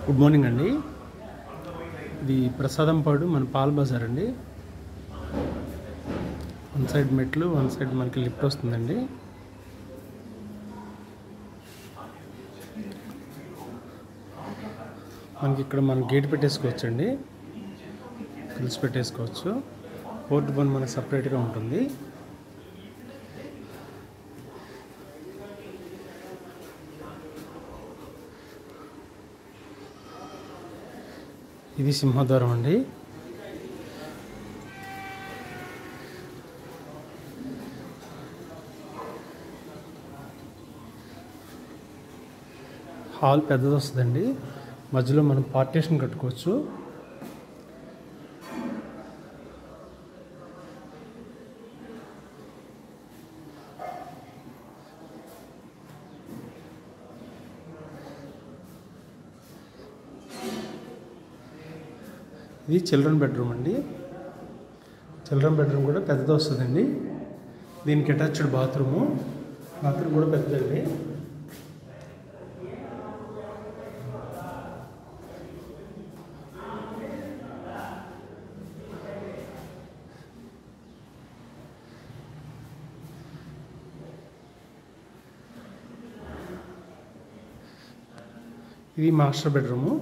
Good morning అండి. ఇది ప్రసాదంపాడు మన పాల్ బజార్ అండి. వన్ సైడ్ మెట్లు, వన్ సైడ్ మనకి లిఫ్ట్ వస్తుందండి. మనకి ఇక్కడ మనం గేట్ పెట్టేసుకోవచ్చండి, కలిసి పెట్టేసుకోవచ్చు. పోర్ట్ బండ్ మనకు సపరేట్గా ఉంటుంది. ఇది సింహద్వారం అండి. హాల్ పెద్దది వస్తుందండి. మధ్యలో మనం పార్టీషన్ కట్టుకోవచ్చు. ఇది చిల్డ్రన్ బెడ్రూమ్ అండి. చిల్డ్రన్ బెడ్రూమ్ కూడా పెద్దది వస్తుందండి. దీనికి అటాచ్డ్ బాత్రూమ్ కూడా పెద్దదండి. ఇది మాస్టర్ బెడ్రూము.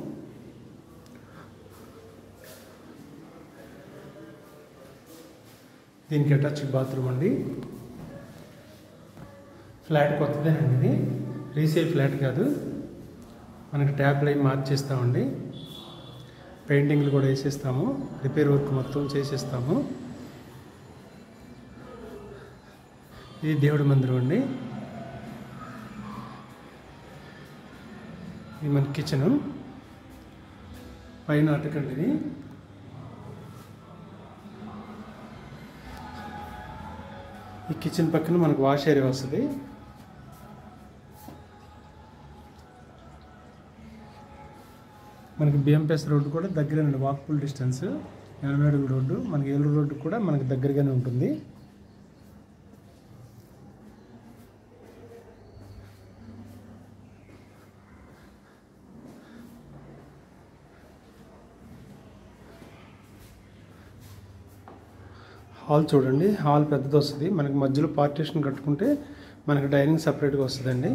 దీనికి అటాచ్డ్ బాత్రూమ్ అండి. ఫ్లాట్ కొత్తదేనండి. ఇది రీసేల్ ఫ్లాట్ కాదు. మనకి ట్యాప్లు అవి మార్చేస్తామండి. పెయింటింగ్లు కూడా వేసేస్తాము. రిపేర్ వర్క్ మొత్తం చేసేస్తాము. ఇది దేవుడి మందిరం అండి. ఇది మన కిచెను. పైన అటకండి. ఇది ఈ కిచెన్ పక్కన మనకు వాష్ ఏరియా వస్తుంది. మనకి బిఎంపిఎస్ రోడ్డు కూడా దగ్గరేనండి. వాకబుల్ డిస్టెన్స్ 80 అడుగుల రోడ్డు. మనకి ఏలూరు రోడ్డు కూడా మనకి దగ్గరగానే ఉంటుంది. హాల్ చూడండి. హాల్ పెద్దది వస్తుంది. మనకి మధ్యలో పార్టీషన్ కట్టుకుంటే మనకి డైనింగ్ సపరేట్గా వస్తుందండి.